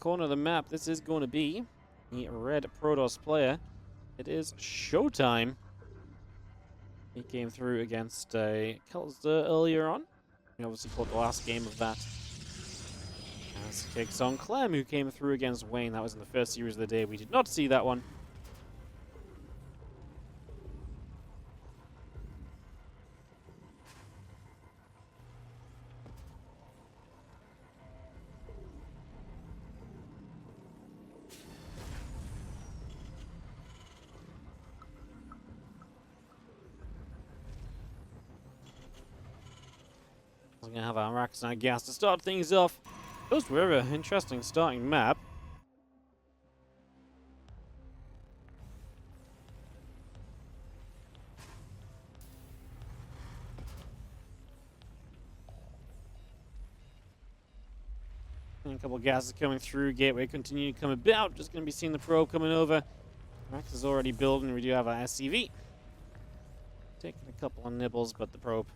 corner of the map, this is going to be the red Protoss player. It is ShoWTimE. He came through against Kelzer earlier on. He obviously caught the last game of that. As he takes on Clem, who came through against Wayne. That was in the first series of the day. We did not see that one. We're going to have our Raxanite gas to start things off. Ghost River, interesting starting map. And a couple of gases coming through. Gateway continue to come about. Just going to be seeing the probe coming over. Rax is already building. We do have our SCV. Taking a couple of nibbles, but the probe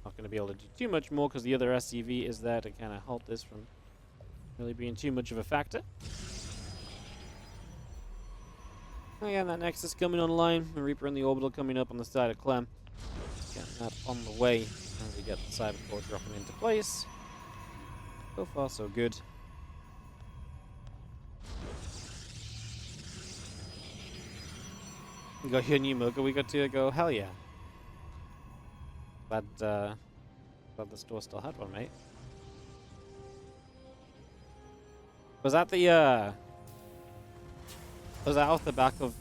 not going to be able to do too much more because the other SCV is there to kind of halt this from really being too much of a factor. Again, that Nexus coming online. The Reaper and the Orbital coming up on the side of Clem. Getting that on the way as we get the Cyber Core dropping into place. So far, so good. We got your new Mocha. We got to go. Hell yeah. Glad the store still had one, mate. Was that the was that off the back of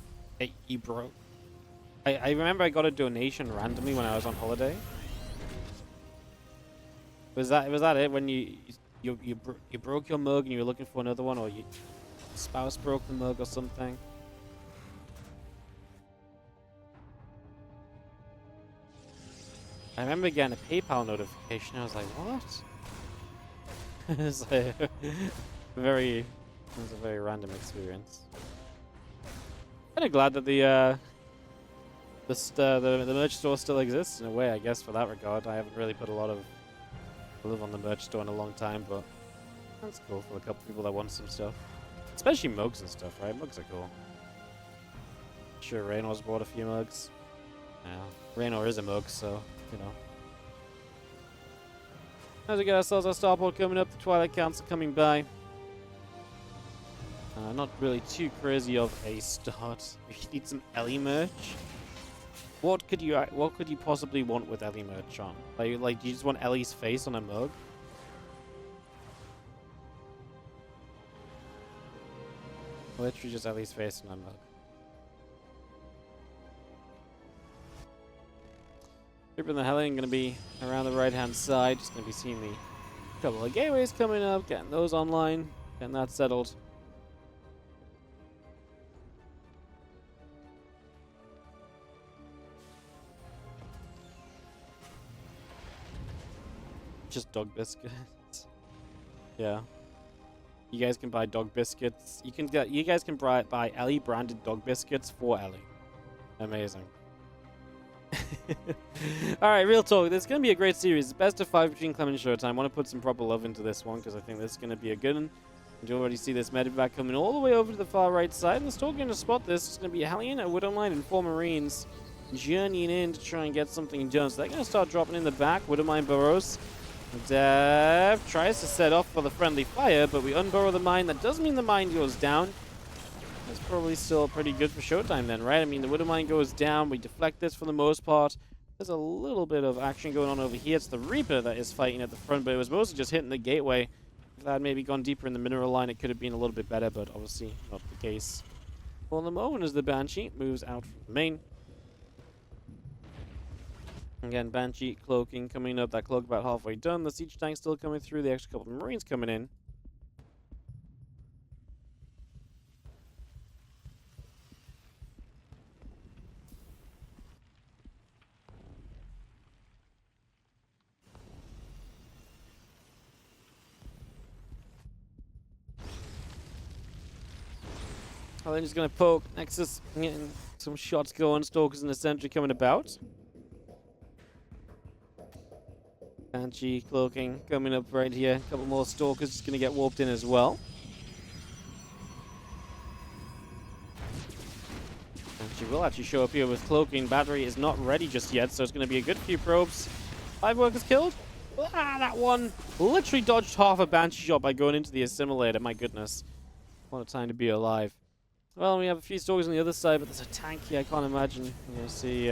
you broke? I remember I got a donation randomly when I was on holiday. Was that it when you broke your mug and you were looking for another one, or your spouse broke the mug or something? I remember getting a PayPal notification. I was like, what? It was a very random experience. Kind of glad that the merch store still exists in a way, I guess, for that regard. I haven't really put a lot of love on the merch store in a long time, but that's cool for a couple people that want some stuff. Especially mugs and stuff, right? Mugs are cool. Sure, Raynor's bought a few mugs. Yeah, Raynor is a mug, so, you know. As we get ourselves our starport coming up, the Twilight Council coming by. Not really too crazy of a start. We need some Ellie merch. What could you possibly want with Ellie merch on? Like, do you just want Ellie's face on a mug? Literally just Ellie's face on a mug. Reaper and the Hellion going to be around the right-hand side. Just going to be seeing the couple of gateways coming up, getting those online, getting that settled. Just dog biscuits. Yeah. You guys can buy dog biscuits. You guys can buy Ellie branded dog biscuits for Ellie. Amazing. Alright, real talk. This is going to be a great series. It's best of 5 between Clem and ShoWTimE. I want to put some proper love into this one because I think this is going to be a good one. You already see this medevac coming all the way over to the far right side. And they're still going to spot this. It's going to be a Hellion, a Widowmine, and 4 Marines journeying in to try and get something done. So they're going to start dropping in the back. Widowmine burrows. Dev tries to set off for the friendly fire, but we unburrow the mine. That does mean the mine goes down. That's probably still pretty good for ShoWTimE then, right? I mean, the Widowmine goes down. We deflect this for the most part. There's a little bit of action going on over here. It's the Reaper that is fighting at the front, but it was mostly just hitting the gateway. If that had maybe gone deeper in the mineral line, it could have been a little bit better, but obviously not the case. For the moment, as the Banshee moves out from the main. Again, Banshee cloaking coming up. That cloak about halfway done. The siege tank still coming through. The extra couple of Marines coming in. Oh, they're just going to poke. Nexus getting some shots going. Stalkers in the center coming about. Banshee cloaking coming up right here. A couple more Stalkers just going to get warped in as well. She will actually show up here with cloaking. Battery is not ready just yet, so it's going to be a good few probes. 5 workers killed. Ah, that one literally dodged half a Banshee shot by going into the assimilator. My goodness. What a time to be alive. Well, we have a few Stalkers on the other side, but there's a tank here. I can't imagine. You're going to see...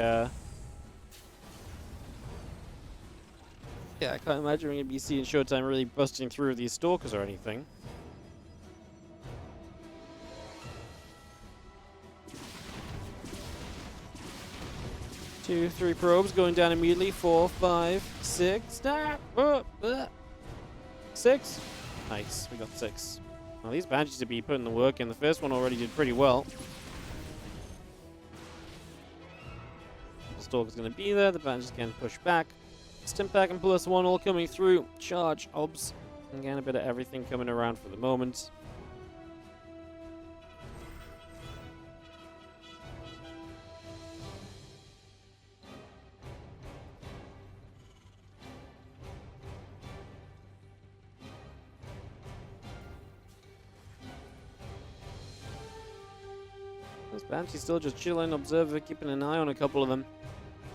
Yeah, I can't imagine we're going to be seeing ShoWTimE really busting through these Stalkers or anything. 2, 3 probes going down immediately. 4, 5, 6. 6. Nice, we got 6. Well, these Banshees to be putting the work in. The first one already did pretty well. The Stalker's going to be there. The Banshees can push back. Stimpak and +1 all coming through. Charge, obs. Again, a bit of everything coming around for the moment. This Banshee's still just chilling, observer, keeping an eye on a couple of them.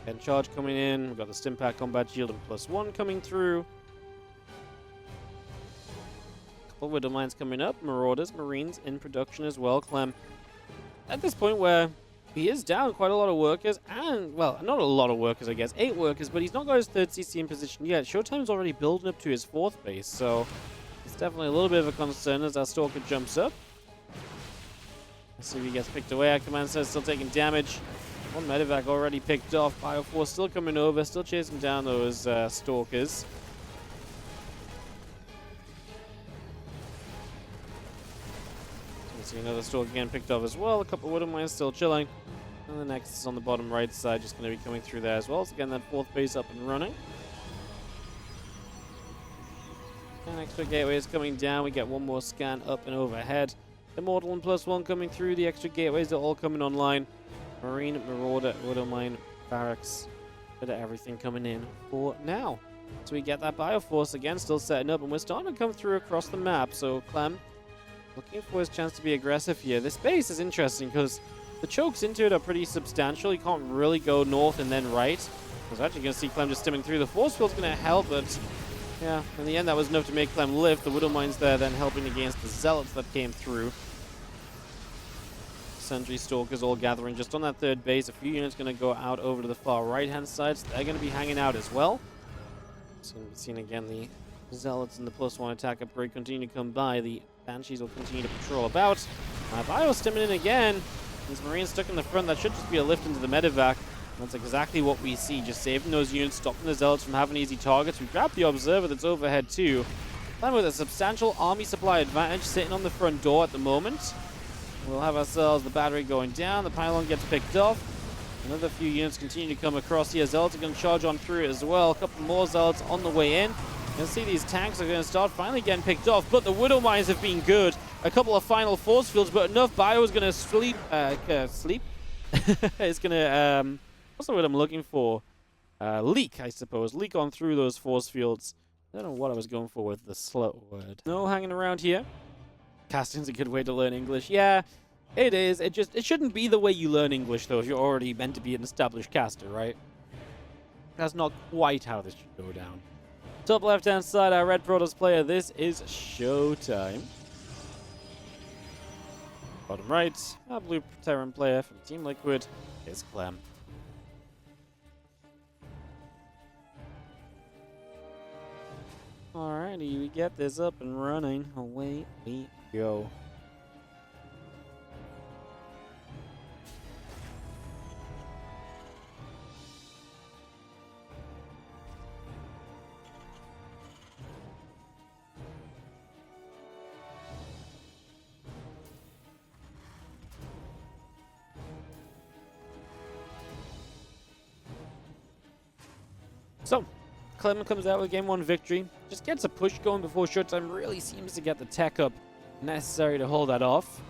And charge coming in. We've got the Stimpak combat shield and +1 coming through. Couple of Widow Mines coming up. Marauders, Marines in production as well. Clem, at this point where he is down quite a lot of workers, and, well, not a lot of workers, I guess. 8 workers, but he's not got his 3rd CC in position yet. ShoWTimE's already building up to his 4th base, so it's definitely a little bit of a concern as our Stalker jumps up. Let's see if he gets picked away. Our command says still taking damage. One medevac already picked off. Bioforce still coming over, still chasing down those Stalkers. See another Stalker again picked off as well. A couple of Widow Mines still chilling. And the next is on the bottom right side, just going to be coming through there as well. So again, that 4th base up and running. And extra gateway is coming down. We get one more scan up and overhead. Immortal and +1 coming through. The extra gateways are all coming online. Marine, Marauder, Widow Mine, Barracks. Bit of everything coming in for now. So we get that Bioforce again still setting up, and we're starting to come through across the map. So Clem looking for his chance to be aggressive here. This base is interesting because the chokes into it are pretty substantial. You can't really go north and then right. I was actually going to see Clem just stimming through. The force field's going to help, but yeah, in the end that was enough to make Clem lift. The Widow Mines there then helping against the Zealots that came through. Sentry Stalkers all gathering just on that 3rd base. A few units going to go out over to the far right-hand side, so they're going to be hanging out as well. So going to be seeing again the Zealots and the +1 attack upgrade continue to come by. The Banshees will continue to patrol about. Bio stimming in again. These Marines stuck in the front. That should just be a lift into the medevac. That's exactly what we see. Just saving those units, stopping the Zealots from having easy targets. We grab the Observer that's overhead too. Clem with a substantial army supply advantage sitting on the front door at the moment. We'll have ourselves the battery going down. The pylon gets picked off. Another few units continue to come across here. Zealots are going to charge on through it as well. A couple more Zealots on the way in. You can see these tanks are going to start finally getting picked off, but the Widow Mines have been good. A couple of final force fields, but enough Bio is going to sleep. It's going to, what's the word I'm looking for? Leak, I suppose. Leak on through those force fields. I don't know what I was going for with the slow word. No hanging around here. Casting's a good way to learn English. Yeah, it is. It shouldn't be the way you learn English, though, if you're already meant to be an established caster, right? That's not quite how this should go down. Top left-hand side, our Red Protoss player. This is ShoWTimE. Bottom right, our Blue Terran player from Team Liquid is Clem. Alrighty, we get this up and running. Away we go. So, Clem comes out with Game 1 victory. Just gets a push going before ShoWTimE really seems to get the tech up necessary to hold that off.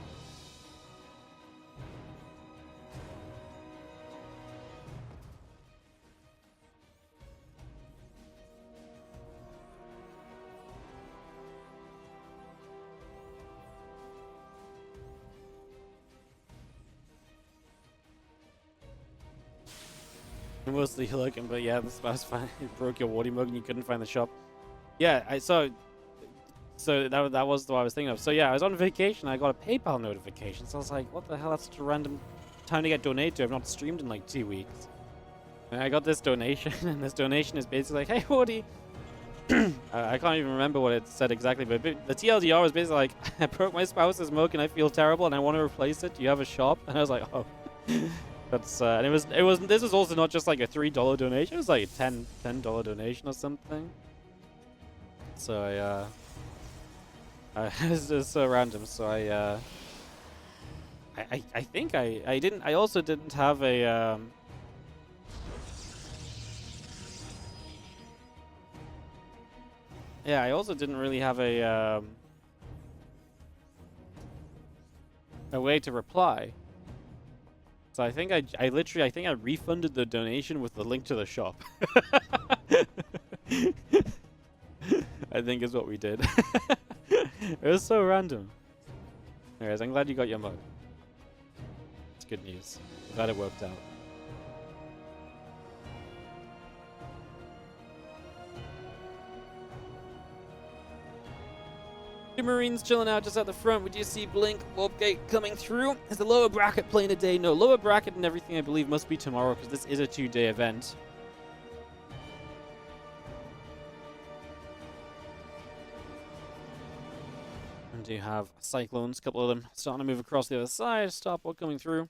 Mostly looking, but yeah, this was fine. It broke your wardy mug and you couldn't find the shop. Yeah, I saw. So that was what I was thinking of. So yeah, I was on vacation. I got a PayPal notification. So I was like, what the hell? That's such a random time to get donated to. I've not streamed in like 2 weeks. And I got this donation, and this donation is basically like, hey, Wardy. I can't even remember what it said exactly, but the TLDR was basically like, I broke my spouse's mug and I feel terrible and I want to replace it. Do you have a shop? And I was like, oh. That's and this was also not just like a $3 donation. It was like a $10 donation or something. So it's just so random. So I think I didn't. I also didn't have a yeah. I also didn't really have a way to reply. So I think I refunded the donation with the link to the shop. I think is what we did. It was so random. Anyways, I'm glad you got your mug. It's good news. I'm glad it worked out. Two Marines chilling out just at the front. We do see Blink, Warp Gate coming through. Is the lower bracket playing today? No, lower bracket and everything I believe must be tomorrow because this is a 2-day event. And do have Cyclones, a couple of them starting to move across the other side. Starport coming through.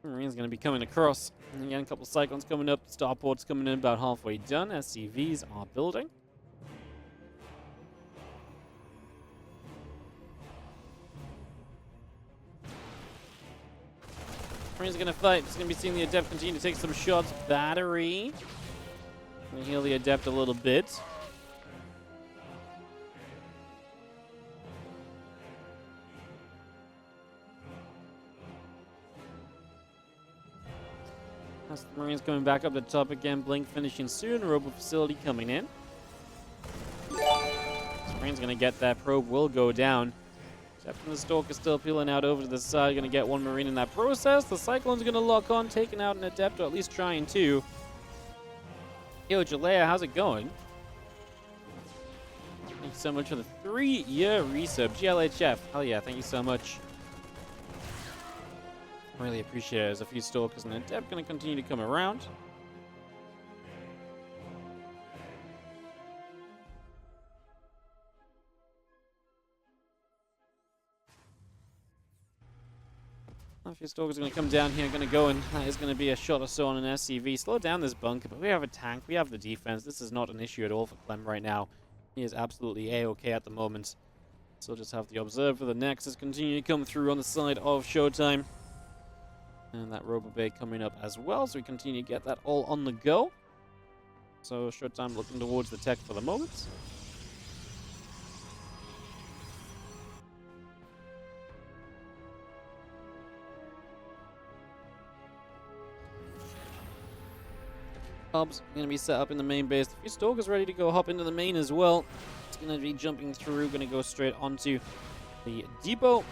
Marine's going to be coming across. And again, a couple of Cyclones coming up. Starport's coming in about halfway done. SCVs are building. Marine's going to fight. It's going to be seeing the Adept continue to take some shots. Battery. Going to heal the Adept a little bit. That's the Marines coming back up the top again. Blink finishing soon. Robo facility coming in. This Marine's going to get that. Probe will go down. Captain the Stalker still peeling out over to the side. Going to get one Marine in that process. The Cyclone's going to lock on, taking out an Adept, or at least trying to. Yo, Jalea, how's it going? Thank you so much for the 3-year resub. GLHF. Hell yeah, thank you so much. Really appreciate it. There's a few Stalkers and Adept going to continue to come around. A few Stalkers are going to come down here, going to go, and that is going to be a shot or so on an SCV. Slow down this bunker, but we have a tank, we have the defense. This is not an issue at all for Clem right now. He is absolutely A-okay at the moment. So we'll just have the Observer, the Nexus continue to come through on the side of ShoWTimE. And that Robo Bay coming up as well, so we continue to get that all on the go. So ShoWTimE looking towards the tech for the moment. Hubs going to be set up in the main base. A few Stalkers ready to go hop into the main as well. It's going to be jumping through, going to go straight onto the depot.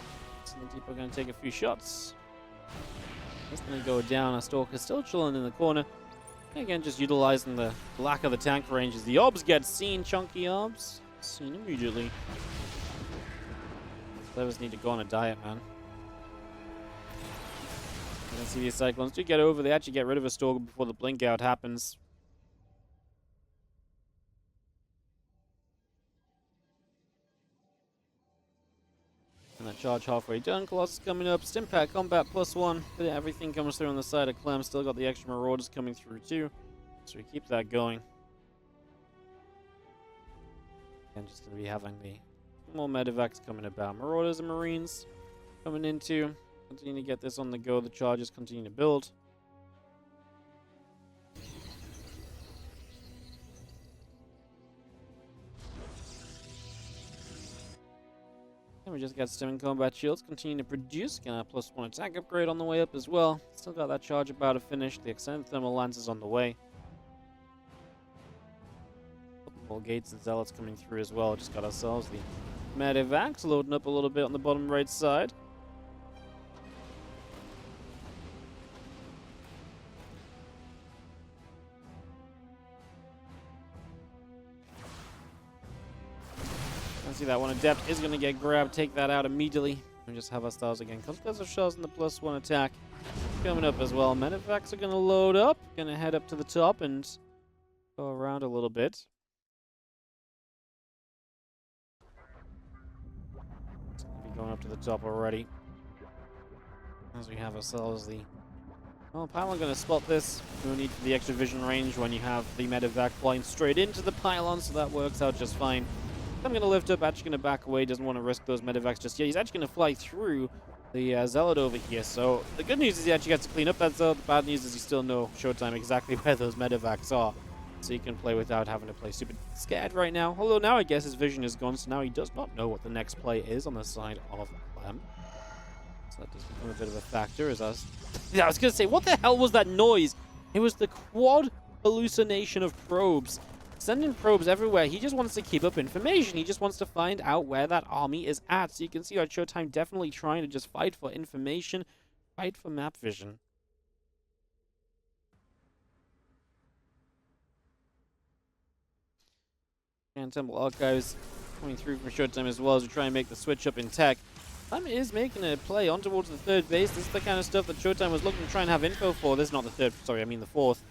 So the depot going to take a few shots. It's going to go down. Our Stalker still chilling in the corner. Again, just utilizing the lack of the tank ranges. The Obs get seen, chunky Obs. Seen immediately. Players need to go on a diet, man. You can see these Cyclones do get over. They actually get rid of a Stalker before the blink out happens. And that charge halfway done. Colossus coming up. Stimpack combat +1. But everything comes through on the side of Clem. Still got the extra Marauders coming through too. So we keep that going. And just going to be having the more medevacs coming about. Marauders and Marines coming into. Continue to get this on the go. The charges continue to build. And we just got Stimming Combat Shields continue to produce. Got a +1 attack upgrade on the way up as well. Still got that charge about to finish. The Extended Thermal Lance is on the way. More Gates and Zealots coming through as well. Just got ourselves the Medivacs loading up a little bit on the bottom right side. I see that one. Adept is going to get grabbed. Take that out immediately. We just have our stars again. Comes of shells in the +1 attack. Coming up as well. Medivacs are going to load up. Going to head up to the top and go around a little bit. Going up to the top already. As we have ourselves the... Well, Pylon going to spot this. No need for the extra vision range when you have the Medivac flying straight into the Pylon, so that works out just fine. I'm going to lift up, actually going to back away, doesn't want to risk those Medivacs just yet. He's actually going to fly through the Zealot over here, so the good news is he actually gets to clean up that Zealot. The bad news is you still know ShoWTimE exactly where those Medivacs are, so he can play without having to play super scared right now. Although now I guess his vision is gone, so now he does not know what the next play is on the side of Clem. So that does become a bit of a factor as us. Yeah, I was going to say, what the hell was that noise? It was the quad hallucination of probes. Sending probes everywhere. He just wants to keep up information. He just wants to find out where that army is at. So you can see our ShoWTimE definitely trying to just fight for information, fight for map vision. And Temple Archives coming through from ShoWTimE as well as we try and make the switch up in tech. Clem is making a play on towards the third base. This is the kind of stuff that ShoWTimE was looking to try and have info for. This is not the third, sorry, I mean the fourth.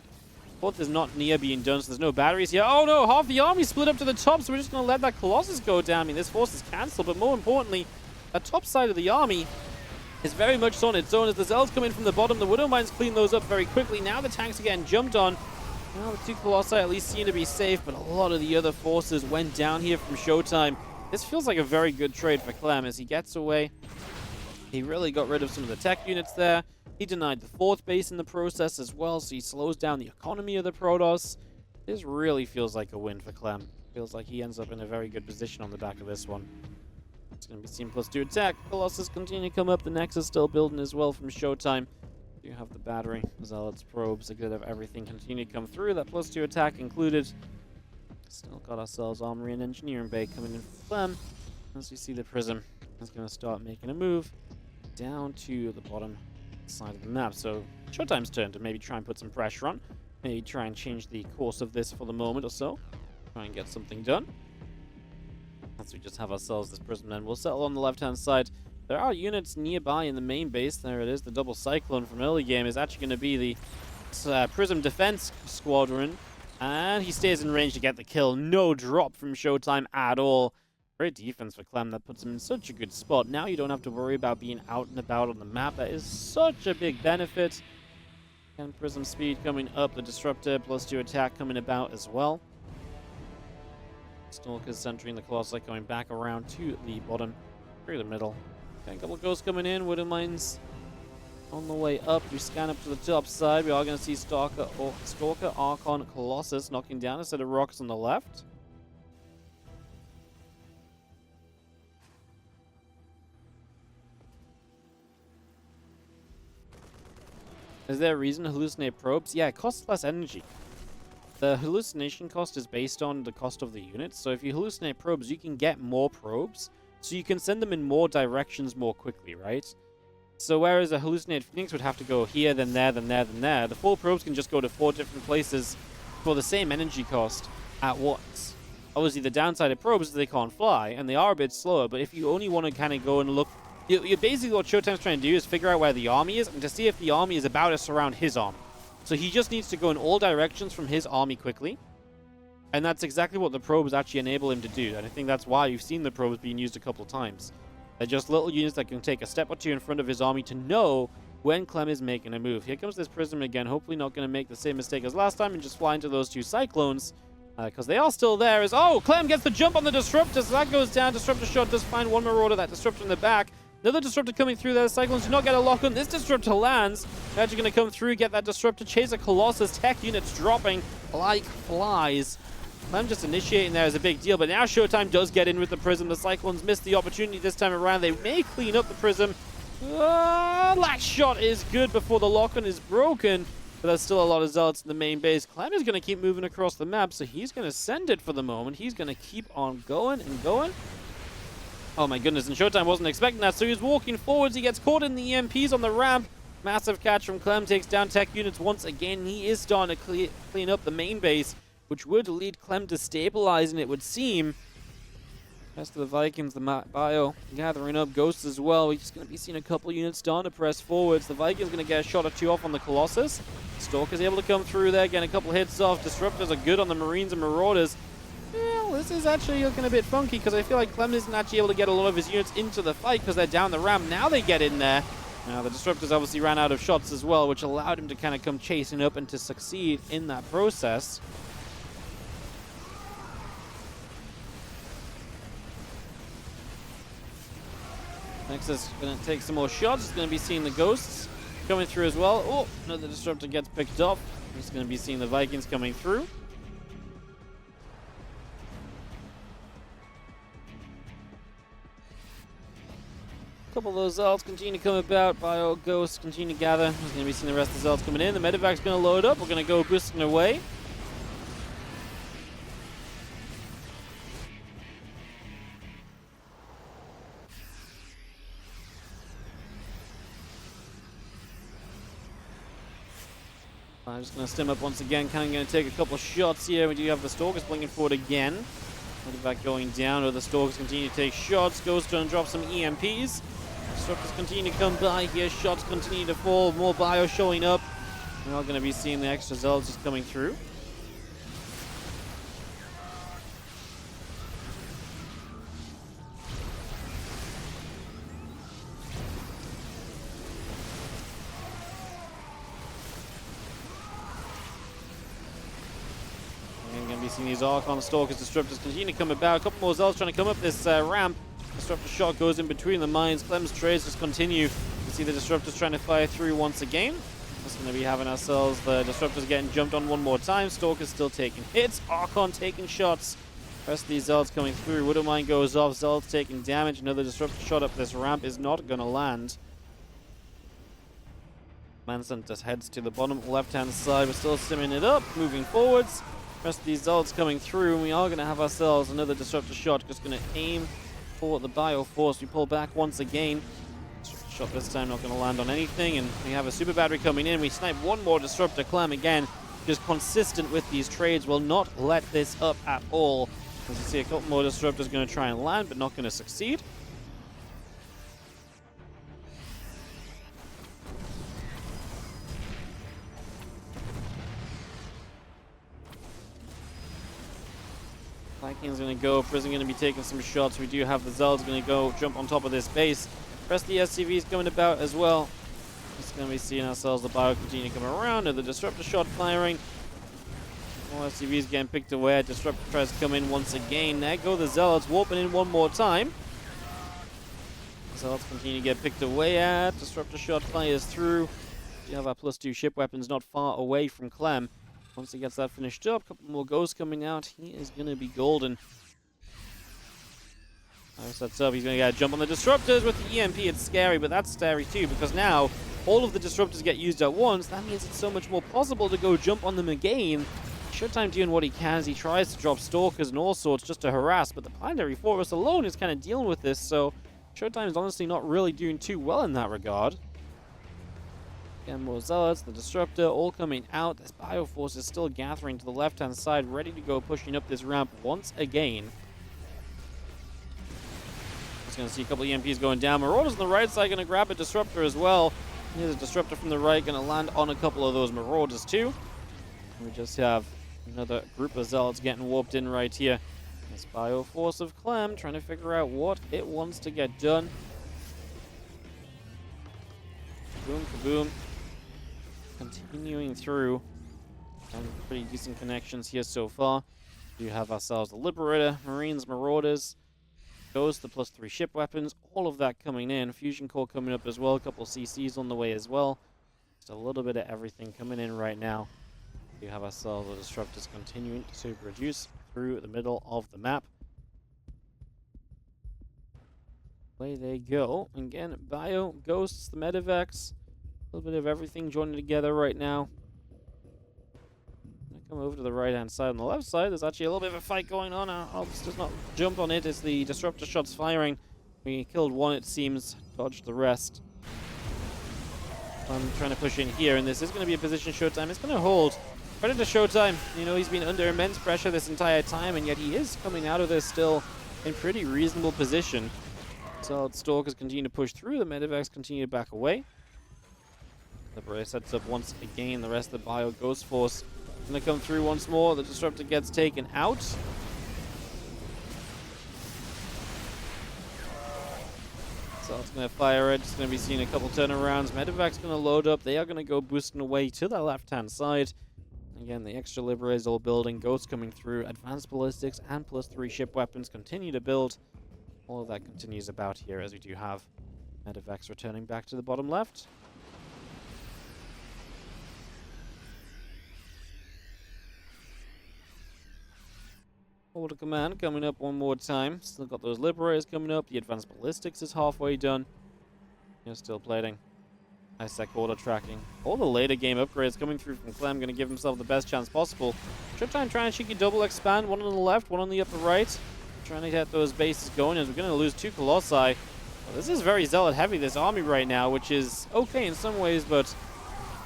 Fourth is not near being done, so there's no batteries here. Oh no, half the army split up to the top, so we're just going to let that Colossus go down. I mean, this force is cancelled, but more importantly, the top side of the army is very much on its own as the Zealots come in from the bottom. The Widow Mines clean those up very quickly. Now the tanks are getting jumped on. Now the two Colossi at least seem to be safe, but a lot of the other forces went down here from ShoWTimE. This feels like a very good trade for Clem as he gets away. He really got rid of some of the tech units there. He denied the fourth base in the process as well, so he slows down the economy of the Protoss. This really feels like a win for Clem. Feels like he ends up in a very good position on the back of this one. It's going to be Team +2 attack. Colossus continue to come up. The Nexus still building as well from ShoWTimE. You have the battery, Zealots, probes, a good of everything continue to come through. That +2 attack included. Still got ourselves Armory and Engineering Bay coming in for Clem. As you see the Prism is going to start making a move down to the bottom side of the map. So ShoWTimE's turn to maybe try and put some pressure on. Maybe try and change the course of this for the moment or so. Try and get something done. As we just have ourselves this Prism then. We'll settle on the left-hand side. There are units nearby in the main base. There it is. The double Cyclone from early game is actually going to be the Prism Defense Squadron. And he stays in range to get the kill. No drop from ShoWTimE at all. Great defense for Clem. That puts him in such a good spot. Now you don't have to worry about being out and about on the map. That is such a big benefit. And Prism speed coming up. The Disruptor +2 attack coming about as well. Stalkers centering the Colossi going back around to the bottom. Through the middle. Okay, a couple of ghosts coming in. Widow Mines on the way up. We scan up to the top side. We are going to see Stalker, Archon, Colossus knocking down a set of rocks on the left. Is there a reason to hallucinate probes? Yeah, it costs less energy. The hallucination cost is based on the cost of the units. So if you hallucinate probes, you can get more probes. So you can send them in more directions more quickly, right? So whereas a hallucinated Phoenix would have to go here, then there, then there, then there, the 4 probes can just go to 4 different places for the same energy cost at once. Obviously, the downside of probes is they can't fly, and they are a bit slower, but if you only want to kind of go and look... You basically, what ShoWTimE's trying to do is figure out where the army is, and to see if the army is about to surround his army. So he just needs to go in all directions from his army quickly. And that's exactly what the probes actually enable him to do. And I think that's why you've seen the probes being used a couple of times. They're just little units that can take a step or two in front of his army to know when Clem is making a move. Here comes this Prism again, hopefully not going to make the same mistake as last time and just fly into those 2 Cyclones. Because they are still there. Oh, Clem gets the jump on the Disruptor, so that goes down. Disruptor shot does find one Marauder, that Disruptor in the back. Another Disruptor coming through there. The Cyclones do not get a lock on. This Disruptor lands. They're actually going to come through, get that Disruptor, chase a Colossus. Tech units dropping like flies. Clem just initiating there is a big deal, but now ShoWTimE does get in with the Prism. The Cyclones missed the opportunity this time around. They may clean up the Prism. Last shot is good before the lock-on is broken, but there's still a lot of Zealots in the main base. Clem is going to keep moving across the map, so he's going to send it for the moment. He's going to keep on going and going. Oh my goodness, and ShoWTimE wasn't expecting that, so he's walking forwards. He gets caught in the EMPs on the ramp. Massive catch from Clem, takes down tech units once again. He is starting to clean up the main base, which would lead Clem to stabilize, and it would seem. Rest of the Vikings, the bio gathering up Ghosts as well. We're just going to be seeing a couple units starting to press forwards. The Vikings going to get a shot or two off on the Colossus. Stalker's able to come through there, getting a couple hits off. Disruptors are good on the Marines and Marauders. Well, this is actually looking a bit funky because I feel like Clem isn't actually able to get a lot of his units into the fight because they're down the ramp. Now they get in there. Now the Disruptors obviously ran out of shots as well, which allowed him to kind of come chasing up and to succeed in that process. Next is going to take some more shots. It's going to be seeing the Ghosts coming through as well. Oh, another Disruptor gets picked up. It's going to be seeing the Vikings coming through. A couple of those Zealots continue to come about. Bio Ghosts continue to gather. There's going to be seeing the rest of the Zealots coming in. The Medevac's going to load up. We're going to go boosting away. I'm just going to stem up once again, kind of going to take a couple shots here. We do have the Stalkers blinking forward again. Medevac going down, or the Stalkers continue to take shots. Ghost going to drop some EMPs. Disruptors continue to come by here. Shots continue to fall. More bio showing up. We're not going to be seeing the extra Zealots just coming through. Seeing these Archon Stalkers, Disruptors continue to come about. A couple more Zealots trying to come up this ramp. Disruptor shot goes in between the mines. Clem's trades just continue. You see the Disruptors trying to fire through once again. Just going to be having ourselves the Disruptors getting jumped on one more time. Stalkers still taking hits. Archon taking shots. Rest of these Zealots coming through. Widowmine goes off. Zealots taking damage. Another Disruptor shot up this ramp is not going to land. Manson just heads to the bottom left-hand side. We're still simming it up, moving forwards. Rest of these Zealots coming through, and we are going to have ourselves another Disruptor shot. Just going to aim for the Bioforce. We pull back once again. Disruptor shot this time not going to land on anything, and we have a Super Battery coming in. We snipe one more Disruptor. Clem again, just consistent with these trades, will not let this up at all. As you see, a couple more Disruptors going to try and land, but not going to succeed. Vikings going to go. Prison going to be taking some shots. We do have the Zealots going to go jump on top of this base. Rest of the SCVs coming about as well. Just going to be seeing ourselves the Bio continue to come around, and the Disruptor shot firing. More SCVs getting picked away. Disruptor tries to come in once again. There go the Zealots, warping in one more time. Zealots continue to get picked away at. Disruptor shot fires through. We have our +2 ship weapons not far away from Clem. Once he gets that finished up, a couple more Ghosts coming out. He is going to be golden. Sets up. He's going to get a jump on the Disruptors with the EMP. It's scary, but that's scary too, because now all of the Disruptors get used at once. That means it's so much more possible to go jump on them again. ShoWTimE doing what he can as he tries to drop Stalkers and all sorts just to harass, but the Planetary Fortress alone is kind of dealing with this, so ShoWTimE is honestly not really doing too well in that regard. Again, more Zealots, the Disruptor, all coming out. This Bioforce is still gathering to the left-hand side, ready to go pushing up this ramp once again. Just going to see a couple of EMPs going down. Marauders on the right side going to grab a Disruptor as well. Here's a Disruptor from the right, going to land on a couple of those Marauders too. We just have another group of Zealots getting warped in right here. This Bioforce of Clem trying to figure out what it wants to get done. Boom, kaboom. Continuing through. Some pretty decent connections here so far. We have ourselves the Liberator, Marines, Marauders, Ghost, the +3 ship weapons, all of that coming in. Fusion Core coming up as well, a couple CCs on the way as well. Just a little bit of everything coming in right now. We have ourselves the Disruptors continuing to produce through the middle of the map. Away they go. Again, Bio, Ghosts, the Medevacs. A little bit of everything joining together right now. I'm come over to the right-hand side. On the left side, there's actually a little bit of a fight going on. I'll just not jump on it as the Disruptor shots firing. We killed one, it seems, dodged the rest. I'm trying to push in here, and this is going to be a position ShoWTimE. It's going to hold. Credit to ShoWTimE. You know, he's been under immense pressure this entire time, and yet he is coming out of this still in pretty reasonable position. So Stalkers continue to push through. The Medivacs continue to back away. Liberator sets up once again. The rest of the Bio Ghost Force going to come through once more. The Disruptor gets taken out. So it's going to fire it. It's going to be seeing a couple turnarounds. Medivac's going to load up. They are going to go boosting away to the left-hand side. Again, the extra Liberators all building. Ghosts coming through. Advanced Ballistics and +3 ship weapons continue to build. All of that continues about here as we do have Medivacs returning back to the bottom left. Order Command coming up one more time. Still got those Liberators coming up. The Advanced Ballistics is halfway done. You're still plating. ISEC order tracking. All the later game upgrades coming through from Clem, going to give himself the best chance possible. ShoWTimE trying to cheeky double expand. One on the left, one on the upper right. Trying to get those bases going as we're going to lose 2 Colossi. Well, this is very Zealot heavy, this army right now, which is okay in some ways, but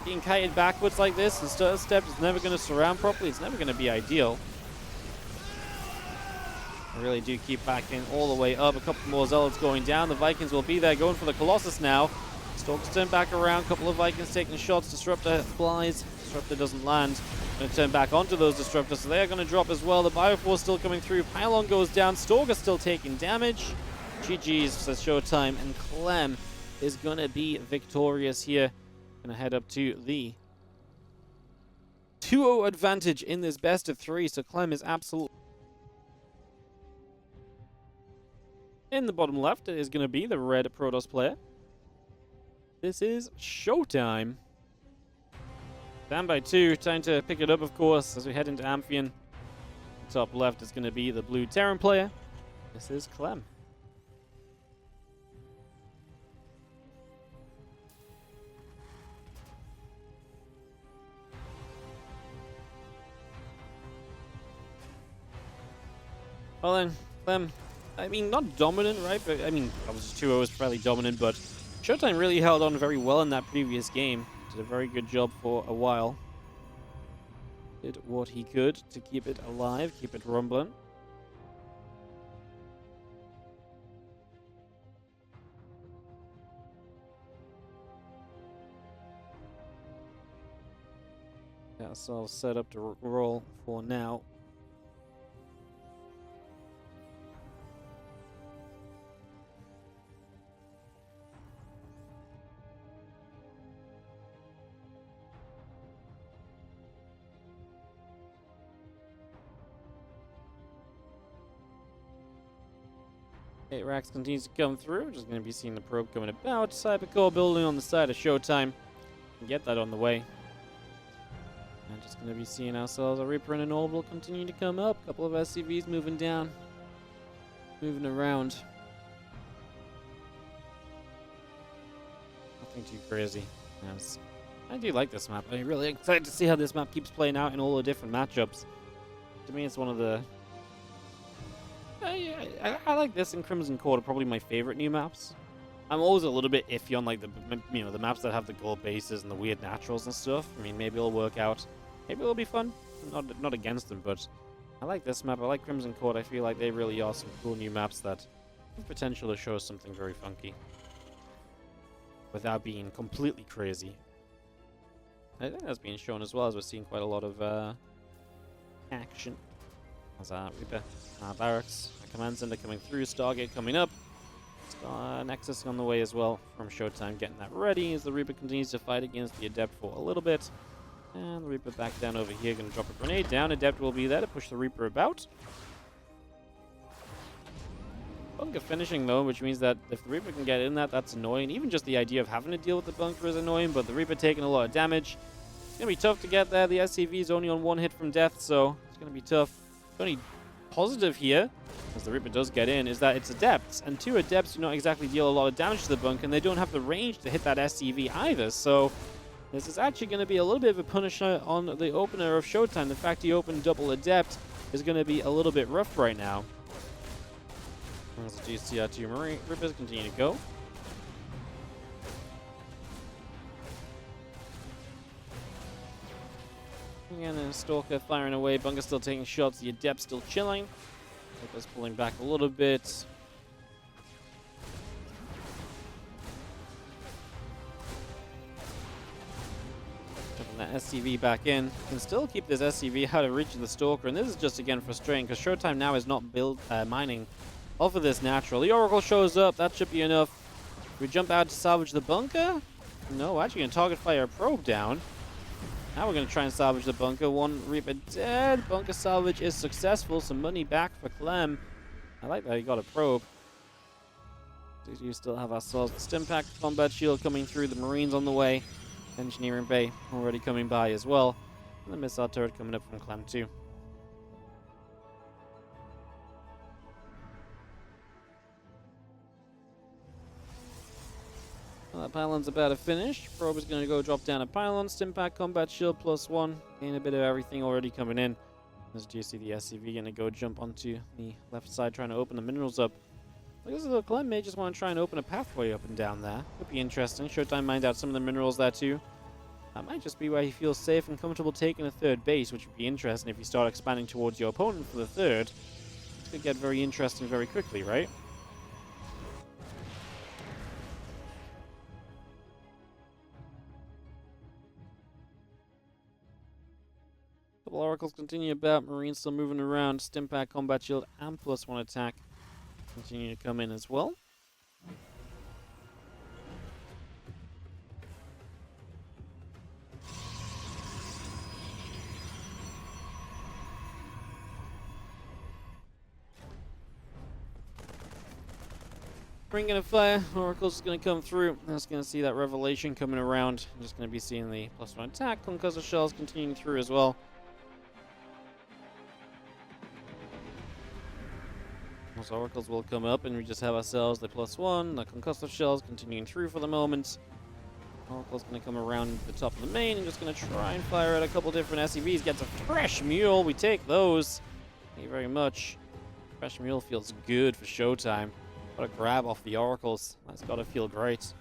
being kited backwards like this and steps is never going to surround properly. It's never going to be ideal. I really do keep backing all the way up. A couple more Zealots going down. The Vikings will be there going for the Colossus now. Stalkers turn back around. A couple of Vikings taking shots. Disruptor flies. Disruptor doesn't land. Going to turn back onto those Disruptors, so they are going to drop as well. The Bioforce still coming through. Pylon goes down. Stalker still taking damage. GG's, says ShoWTimE. And Clem is going to be victorious here. Going to head up to the 2-0 advantage in this best of 3. So Clem is absolutely... In the bottom left, it is going to be the red Protoss player. This is ShoWTimE. Down by 2. Time to pick it up, of course, as we head into Amphion. Top left is going to be the blue Terran player. This is Clem. Well then, Clem... I mean, not dominant, right? But I mean, obviously 2-0 is fairly dominant, but ShoWTimE really held on very well in that previous game. Did a very good job for a while. Did what he could to keep it alive, keep it rumbling. Got ourselves set up to roll for now. Rax continues to come through. Just going to be seeing the probe coming about. Cybercore building on the side of ShoWTimE. Get that on the way. And just going to be seeing ourselves a Reaper and an Orbital continue to come up. A couple of SCVs moving down. Moving around. Nothing too crazy. Yes. I do like this map. I'm really excited to see how this map keeps playing out in all the different matchups. To me, it's one of the... I like this and Crimson Court are probably my favorite new maps. I'm always a little bit iffy on like the maps that have the gold bases and the weird naturals and stuff. I mean, maybe it'll work out. Maybe it'll be fun. Not against them, but I like this map. I like Crimson Court. I feel like they really are some cool new maps that have potential to show us something very funky without being completely crazy. I think that's being shown as well, as we're seeing quite a lot of action. As Reaper, Barracks, Command Center coming through, Stargate coming up. Nexus on the way as well from ShoWTimE, getting that ready as the Reaper continues to fight against the Adept for a little bit. And the Reaper back down over here, going to drop a grenade down. Adept will be there to push the Reaper about. Bunker finishing though, which means that if the Reaper can get in that, that's annoying. Even just the idea of having to deal with the bunker is annoying, but the Reaper taking a lot of damage. It's going to be tough to get there. The SCV is only on 1 hit from death, so it's going to be tough. The only positive here, as the Reaper does get in, is that it's Adepts, and 2 Adepts do not exactly deal a lot of damage to the bunker, and they don't have the range to hit that SCV either, so this is actually going to be a little bit of a punisher on the opener of ShoWTimE. The fact he opened double Adept is going to be a little bit rough right now. As the GCR2 Marine Rippers continue to go. Again, and Stalker firing away. Bunker still taking shots. The Adept still chilling. Ripper's pulling back a little bit. That SCV back in. Can still keep this SCV out of reach of the Stalker, and this is just again frustrating because ShoWTimE now is not mining off of this natural. The Oracle shows up. That should be enough. We jump out to salvage the bunker. No, actually gonna target fire a probe down. Now we're gonna try and salvage the bunker. One Reaper dead. Bunker salvage is successful. Some money back for Clem. I like that he got a probe. We still have ourselves the stim pack combat shield coming through. The Marines on the way. Engineering bay already coming by as well. And the missile turret coming up from Clem too. Well, that pylon's about to finish. Probe is going to go drop down a pylon. Stimpack combat shield +1. Gain a bit of everything already coming in. As you see the SCV going to go jump onto the left side trying to open the minerals up. Like this is a Clem may just want to try and open a pathway up and down there. Could be interesting. ShoWTimE mined out some of the minerals there too. That might just be where he feels safe and comfortable taking a third base, which would be interesting if you start expanding towards your opponent for the third. This could get very interesting very quickly, right? Couple oracles continue about. Marines still moving around. Stimpack combat shield and +1 attack continue to come in as well. Bringing a fire, Oracle's just going to come through. That's going to see that revelation coming around. I'm just going to be seeing the +1 attack. Concussor shells continuing through as well. Those oracles will come up, and we just have ourselves the +1. The concussive shells continuing through for the moment. Oracle's going to come around the top of the main and just going to try and fire at a couple different SCVs. Gets a fresh mule. We take those. Thank you very much. Fresh mule feels good for ShoWTimE. Got a grab off the oracles. That's got to feel great.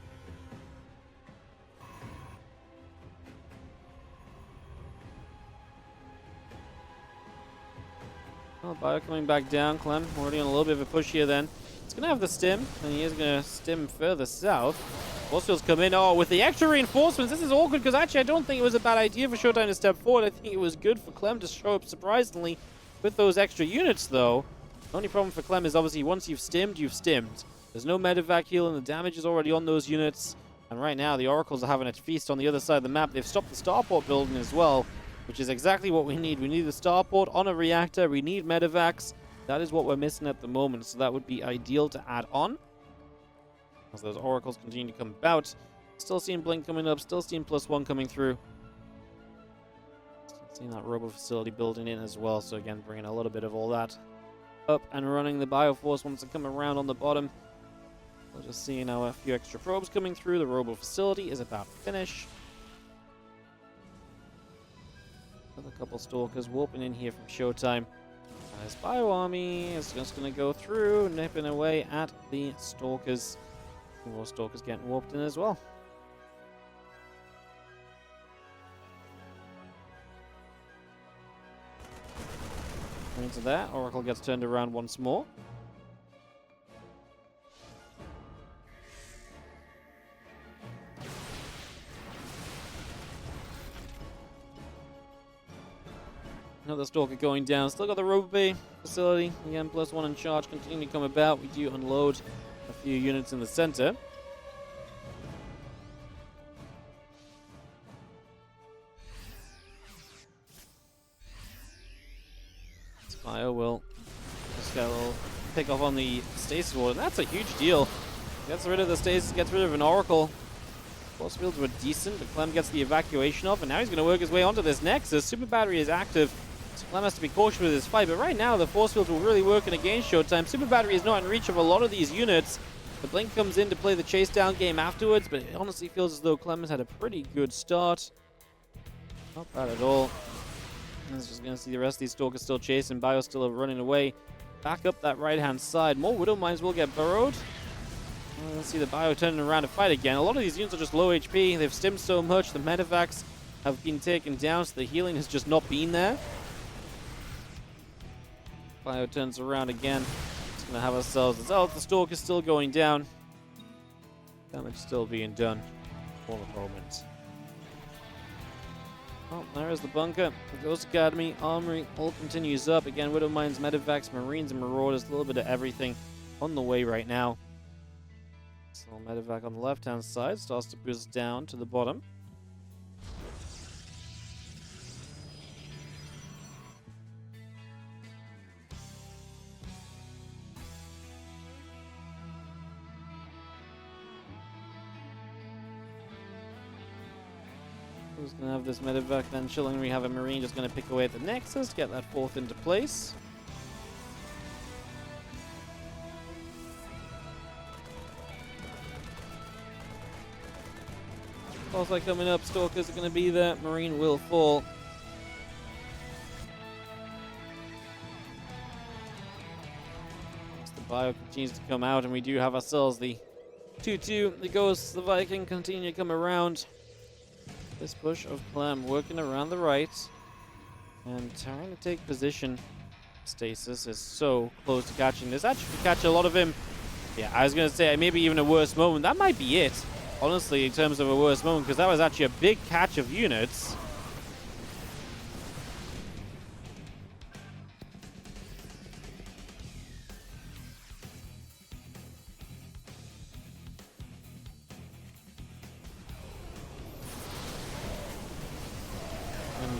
Well, Bio coming back down. Clem already on a little bit of a push here then. It's going to have the stim, and he is going to stim further south. Force fields come in. Oh, with the extra reinforcements, this is awkward because actually I don't think it was a bad idea for ShoWTimE to step forward. I think it was good for Clem to show up surprisingly with those extra units though. The only problem for Clem is obviously once you've stimmed, you've stimmed. There's no medevac heal and the damage is already on those units. And right now the Oracles are having a feast on the other side of the map. They've stopped the starport building as well, which is exactly what we need. We need the starport on a reactor. We need medevacs. That is what we're missing at the moment, so that would be ideal to add on. As those Oracles continue to come about. Still seeing Blink coming up, still seeing +1 coming through. Still seeing that robo facility building in as well, so again, bringing a little bit of all that up and running. The Bioforce wants to come around on the bottom. We're just seeing now a few extra probes coming through. The robo facility is about to finish. With a couple Stalkers warping in here from ShoWTimE. His Bio Army is just going to go through, nipping away at the Stalkers. More Stalkers getting warped in as well. Into that, Oracle gets turned around once more. Another Stalker going down. Still got the Robo Bay facility. Again, +1 in charge. Continuing to come about. We do unload a few units in the center. Spire will just get a little pick off on the stasis ward. And that's a huge deal. Gets rid of the stasis, gets rid of an Oracle. Force fields were decent, but Clem gets the evacuation off, and now he's going to work his way onto this Nexus. Super Battery is active. So Clem has to be cautious with his fight, but right now the force fields will really working against ShoWTimE. Super Battery is not in reach of a lot of these units. The Blink comes in to play the chase down game afterwards, but it honestly feels as though Clem has had a pretty good start. Not bad at all. I'm just going to see the rest of these Stalkers still chasing. Bio still running away. back up that right-hand side. More Widow Mines will get burrowed. Let's see the Bio turning around to fight again. A lot of these units are just low HP. They've stimmed so much. The medevacs have been taken down, so the healing has just not been there. Bio turns around again. It's going to have ourselves as well. The Stalk is still going down. Damage still being done for the moment. Oh, there is the bunker. The Ghost Academy, Armory, all continues up. Again, Widow Mines, Medevacs, Marines, and Marauders. A little bit of everything on the way right now. So Medevac on the left-hand side starts to boost down to the bottom. Who's going to have this medevac then chilling? We have a Marine just going to pick away at the Nexus, get that fourth into place. Also coming up, Stalkers are going to be there. Marine will fall. As the Bio continues to come out, and we do have ourselves the 2-2. The Ghost, the Viking continue to come around. This push of Clem working around the right and trying to take position. Stasis is so close to catching this. Actually, could catch a lot of him. Yeah, I was going to say maybe even a worse moment. That might be it, honestly, in terms of a worse moment, because that was actually a big catch of units.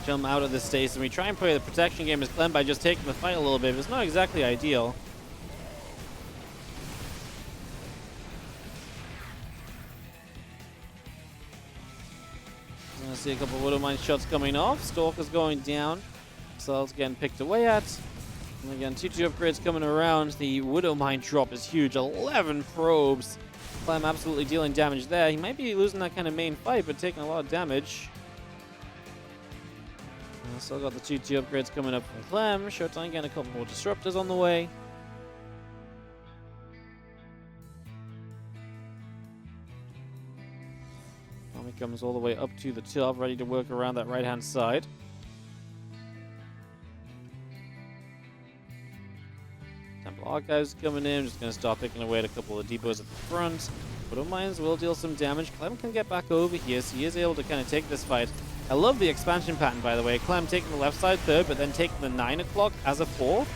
Jump out of this stage, and we try and play the protection game as Clem by just taking the fight a little bit. It's not exactly ideal. I'm going to see a couple of Widow Mine shots coming off. Stalker's going down. Cells getting picked away at. And again, 2-2 upgrades coming around. The Widow Mine drop is huge. 11 probes. Clem absolutely dealing damage there. He might be losing that kind of main fight, but taking a lot of damage. Still got the 2-2 upgrades coming up from Clem. ShoWTimE getting a couple more disruptors on the way. Army comes all the way up to the top, ready to work around that right-hand side. Temple Archives coming in. Just going to start picking away at a couple of depots at the front. Widow Mines will deal some damage. Clem can get back over here, so he is able to kind of take this fight. I love the expansion pattern, by the way. Clem taking the left side third, but then taking the 9 o'clock as a fourth.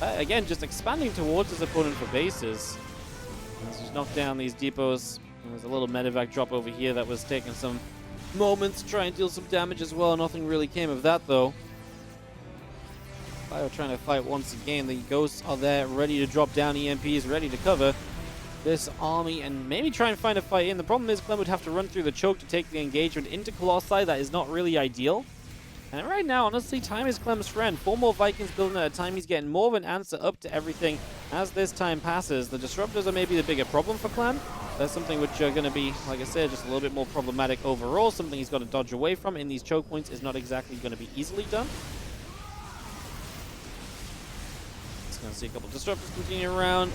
Again, just expanding towards his opponent for bases. Let's just knock down these depots. And there's a little medevac drop over here that was taking some moments to try and deal some damage as well. Nothing really came of that, though. Bio trying to fight once again. The Ghosts are there, ready to drop down EMPs, ready to cover this army and maybe try and find a fight in. The problem is Clem would have to run through the choke to take the engagement into Colossi. That is not really ideal. And right now, honestly, time is Clem's friend. 4 more Vikings building at a time. He's getting more of an answer up to everything as this time passes. The disruptors are maybe the bigger problem for Clem. That's something which are going to be, like I said, just a little bit more problematic overall. Something he's got to dodge away from in these choke points is not exactly going to be easily done. Gonna see a couple disruptors continue around.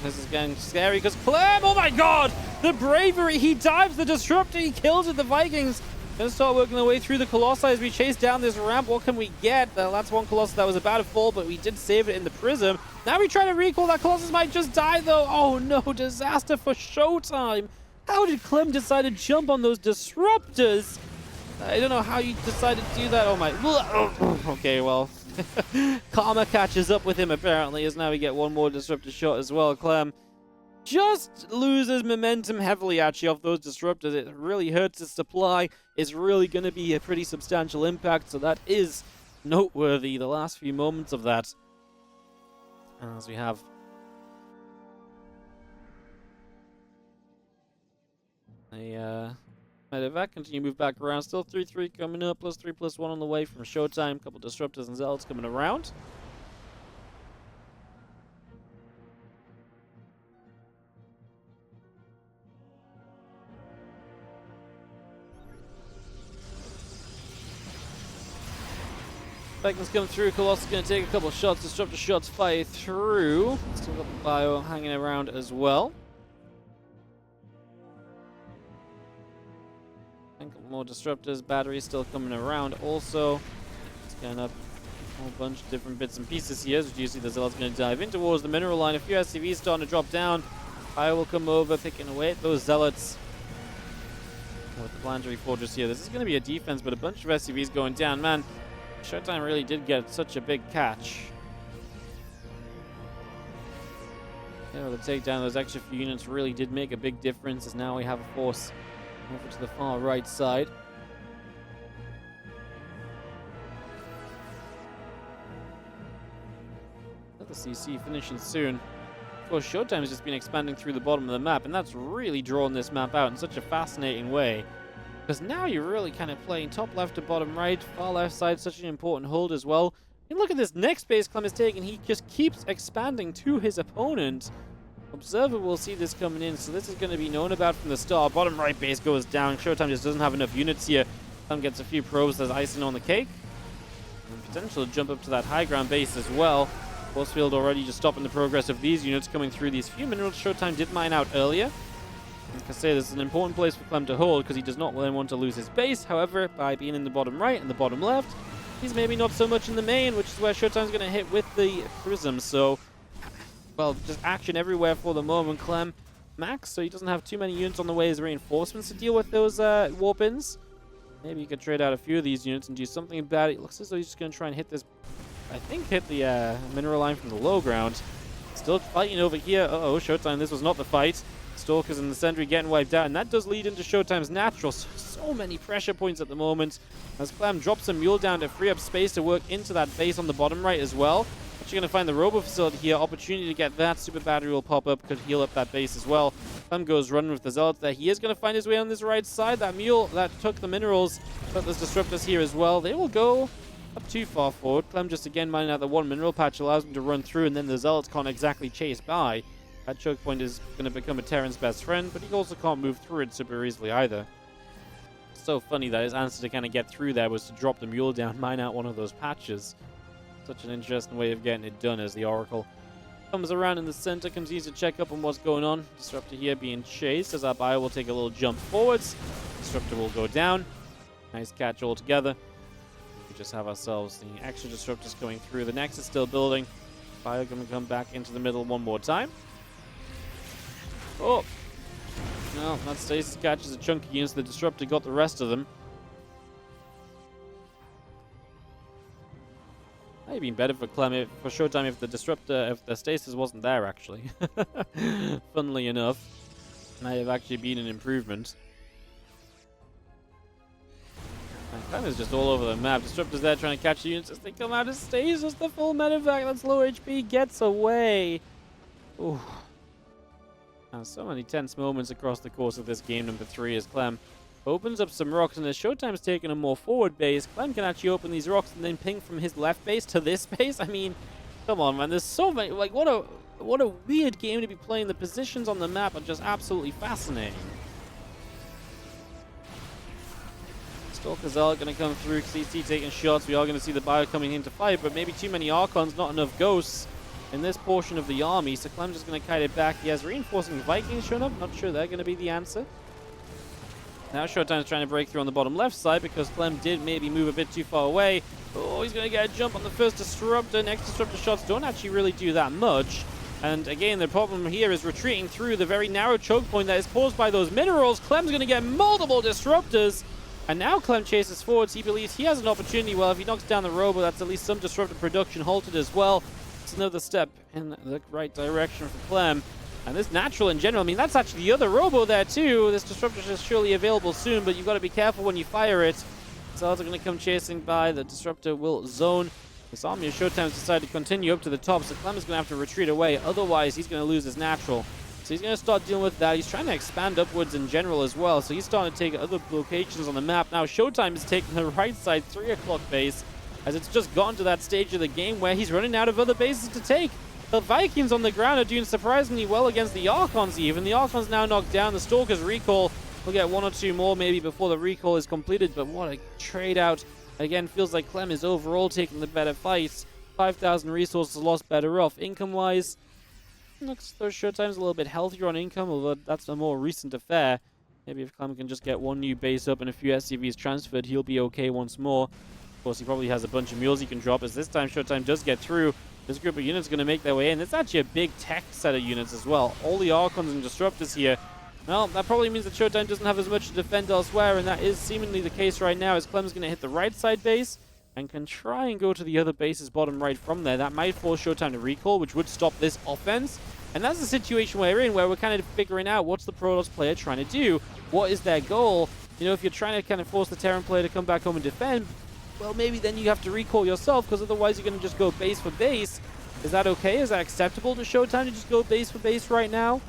This is getting scary because Clem, oh my god! The bravery! He dives the disruptor, he kills it, the Vikings. Gonna start working their way through the Colossi as we chase down this ramp. What can we get? That's one Colossus that was about to fall, but we did save it in the prism. Now we try to recall. That Colossus might just die though. Oh no, disaster for ShoWTimE. How did Clem decide to jump on those disruptors? I don't know how you decided to do that. Oh my. Okay, well. Karma catches up with him apparently, as now we get one more disruptor shot as well. Clem just loses momentum heavily actually off those disruptors. It really hurts his supply. It's really going to be a pretty substantial impact, so that is noteworthy, the last few moments of that. As we have a medevac continue to move back around. Still 3-3 coming up, +3/+1 on the way from ShoWTimE. Couple disruptors and zealots coming around. Vikings come through. Colossus is going to take a couple of shots. Disruptor shots fire through. Still got the bio hanging around as well. A couple more disruptors. Batteries still coming around also. Scan up a whole bunch of different bits and pieces here. As you see, the Zealot's going to dive in towards the mineral line. A few SCVs starting to drop down. Bio will come over, picking away at those Zealots. With the planetary fortress here. This is going to be a defense, but a bunch of SCVs going down. Man, ShoWTimE really did get such a big catch. The takedown of those extra few units really did make a big difference, as now we have a force over to the far right side. Let the CC finishing soon. Of course, ShoWTimE has just been expanding through the bottom of the map, and that's really drawn this map out in such a fascinating way. Because now you're really kind of playing top left to bottom right, far left side, such an important hold as well. And look at this next base Clem is taking. He just keeps expanding to his opponent. Observer will see this coming in, so this is going to be known about from the start. Bottom right base goes down. ShoWTimE just doesn't have enough units here. Clem gets a few probes, there's icing on the cake. And potential to jump up to that high ground base as well. Force field already just stopping the progress of these units coming through these few minerals ShoWTimE did mine out earlier. Like I say, this is an important place for Clem to hold because he does not then want to lose his base. However, by being in the bottom right and the bottom left, he's maybe not so much in the main, which is where ShoWTimE's going to hit with the Prism. So, well, just action everywhere for the moment. Clem max, so he doesn't have too many units on the way as reinforcements to deal with those warp-ins. Maybe he could trade out a few of these units and do something about it. It looks as though he's just going to try and hit this, I think, hit the mineral line from the low ground. Still fighting over here. Uh-oh, ShoWTimE, this was not the fight. Stalkers and the Sentry getting wiped out, and that does lead into ShoWTimE's natural. So many pressure points at the moment, as Clem drops a mule down to free up space to work into that base on the bottom right as well. Actually going to find the robo facility here. Opportunity to get that. Super battery will pop up, could heal up that base as well. Clem goes running with the Zealots there. He is going to find his way on this right side. That mule that took the minerals, but there's disruptors here as well. They will go up too far forward. Clem just again mining out the one mineral patch, allows him to run through, and then the Zealots can't exactly chase by. That choke point is going to become a Terran's best friend, but he also can't move through it super easily either. It's so funny that his answer to kind of get through there was to drop the mule down, mine out one of those patches. Such an interesting way of getting it done as the Oracle comes around in the center, continues to check up on what's going on. Disruptor here being chased as our bio will take a little jump forwards. Disruptor will go down. Nice catch altogether. We just have ourselves the extra disruptors going through. The Nexus still building. Bio going to come back into the middle one more time. Oh, no, that stasis catches a chunk of units. The disruptor got the rest of them. Might been better for Clem, for ShoWTimE, if the disruptor, if the stasis wasn't there actually. Funnily enough, might have actually been an improvement. And Clem is just all over the map. Disruptor's there trying to catch the units as they come out of stasis. The full medevac, that's low HP, gets away. Ooh. And so many tense moments across the course of this game number 3 as Clem opens up some rocks, and as ShoWTimE's taking a more forward base, Clem can actually open these rocks and then ping from his left base to this base. I mean, come on, man. There's so many. Like, what a weird game to be playing. The positions on the map are just absolutely fascinating. Stalkers are going to come through. CC taking shots. We are going to see the bio coming into fight, but maybe too many Archons, not enough Ghosts in this portion of the army, so Clem's just going to kite it back. He has reinforcing Vikings showing up. Not sure they're going to be the answer. Now ShoWTimE's trying to break through on the bottom left side because Clem did maybe move a bit too far away. Oh, he's going to get a jump on the first disruptor. Next disruptor shots don't actually really do that much. And again, the problem here is retreating through the very narrow choke point that is caused by those minerals. Clem's going to get multiple disruptors. And now Clem chases forwards. He believes he has an opportunity. Well, if he knocks down the robo, that's at least some disruptor production halted as well. It's another step in the right direction for Clem. And this natural in general, I mean, that's actually the other robo there too. This disruptor is surely available soon, but you've got to be careful when you fire it. Zealots are going to come chasing by. The disruptor will zone. This army of ShoWTimE's decided to continue up to the top, so Clem is going to have to retreat away. Otherwise, he's going to lose his natural. So he's going to start dealing with that. He's trying to expand upwards in general as well, so he's starting to take other locations on the map. Now ShoWTimE is taking the right side 3 o'clock base, as it's just gotten to that stage of the game where he's running out of other bases to take. The Vikings on the ground are doing surprisingly well against the Archons even. The Archons now knocked down. The Stalkers recall. We'll get 1 or 2 more maybe before the recall is completed, but what a trade out Again, feels like Clem is overall taking the better fight. 5,000 resources lost, better off. Income-wise, looks though ShoWTimE's a little bit healthier on income, although that's a more recent affair. Maybe if Clem can just get one new base up and a few SCVs transferred, he'll be okay once more. Of course, he probably has a bunch of mules he can drop, as this time ShoWTimE does get through. This group of units going to make their way in. It's actually a big tech set of units as well. All the Archons and Disruptors here. Well, that probably means that ShoWTimE doesn't have as much to defend elsewhere, and that is seemingly the case right now, as Clem's going to hit the right side base and can try and go to the other base's bottom right from there. That might force ShoWTimE to recall, which would stop this offense. And that's the situation we're in, where we're kind of figuring out what's the Protoss player trying to do. What is their goal? You know, if you're trying to kind of force the Terran player to come back home and defend, well, maybe then you have to recall yourself, because otherwise you're going to just go base for base. Is that okay? Is that acceptable to ShoWTimE to just go base for base right now?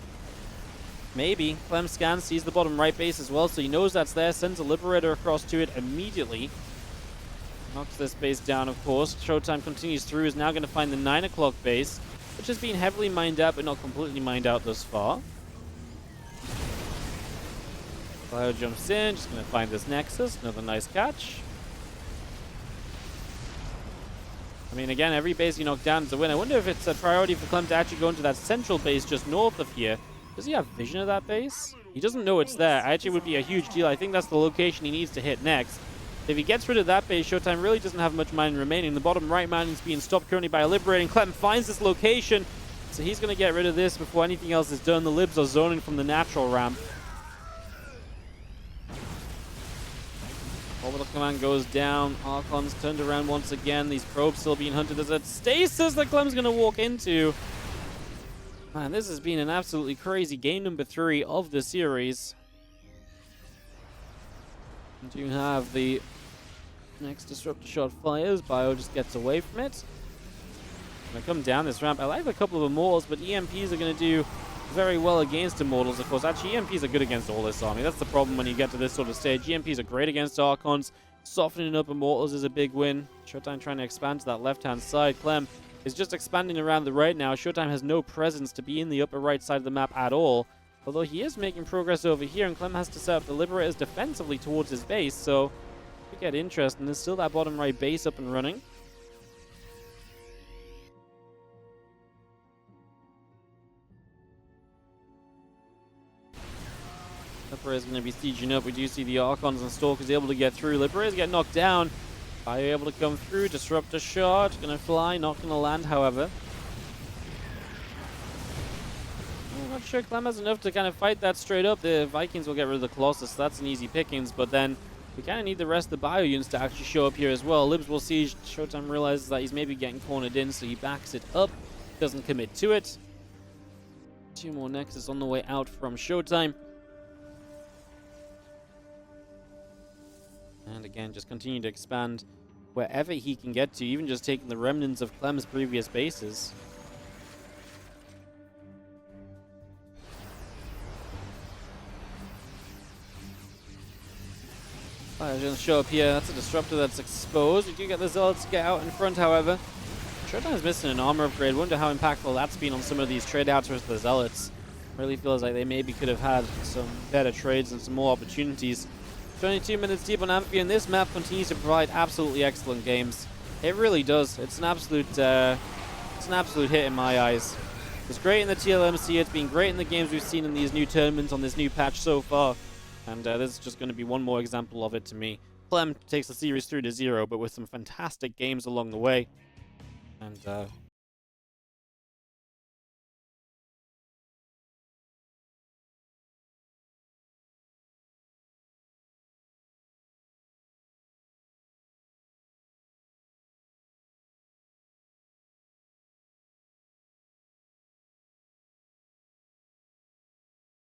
Maybe. Clem scans, sees the bottom right base as well, so he knows that's there, sends a Liberator across to it immediately. Knocks this base down, of course. ShoWTimE continues through, is now going to find the 9 o'clock base, which has been heavily mined out, but not completely mined out thus far. Bio jumps in, just going to find this Nexus. Another nice catch. I mean, again, every base you knock down is a win. I wonder if it's a priority for Clem to actually go into that central base just north of here. Does he have vision of that base? He doesn't know it's there. Actually, would be a huge deal. I think that's the location he needs to hit next. If he gets rid of that base, ShoWTimE really doesn't have much mining remaining. The bottom right mountain's being stopped currently by a Liberating. Clem finds this location, so he's going to get rid of this before anything else is done. The Libs are zoning from the natural ramp. Orbital command goes down. Archon's turned around once again. These probes still being hunted. There's a stasis that Clem's going to walk into. Man, this has been an absolutely crazy game number 3 of the series. And you have the next Disruptor shot fires. Bio just gets away from it. Gonna come down this ramp. I like a couple of Immortals, but EMPs are going to do very well against Immortals, of course. Actually, EMPs are good against all this army. That's the problem when you get to this sort of stage. EMPs are great against Archons. Softening up Immortals is a big win. ShoWTimE trying to expand to that left-hand side. Clem is just expanding around the right now. ShoWTimE has no presence to be in the upper right side of the map at all. Although he is making progress over here, and Clem has to set up the Liberators defensively towards his base, so we get interesting. There's still that bottom right base up and running. Liberator's going to be sieging up. We do see the Archons and Stalkers able to get through. Liberators get knocked down. Bio able to come through. Disruptor shot. Going to fly. Not going to land, however. I'm not sure Clem has enough to kind of fight that straight up. The Vikings will get rid of the Colossus, so that's an easy pickings. But then we kind of need the rest of the Bio units to actually show up here as well. Libs will siege. ShoWTimE realizes that he's maybe getting cornered in, so he backs it up. Doesn't commit to it. 2 more Nexus on the way out from ShoWTimE. And again, just continue to expand wherever he can get to, even just taking the remnants of Clem's previous bases. Alright, going to show up here. That's a Disruptor that's exposed. You do get the Zealots to get out in front, however. ShoWTimE's missing an armor upgrade. Wonder how impactful that's been on some of these trade outs with the Zealots. Really feels like they maybe could have had some better trades and some more opportunities. 22 minutes deep on Amphion. This map continues to provide absolutely excellent games. It really does. It's an absolute hit in my eyes. It's great in the TLMC. It's been great in the games we've seen in these new tournaments on this new patch so far. And this is just going to be one more example of it to me. Clem takes the series through to 0, but with some fantastic games along the way. And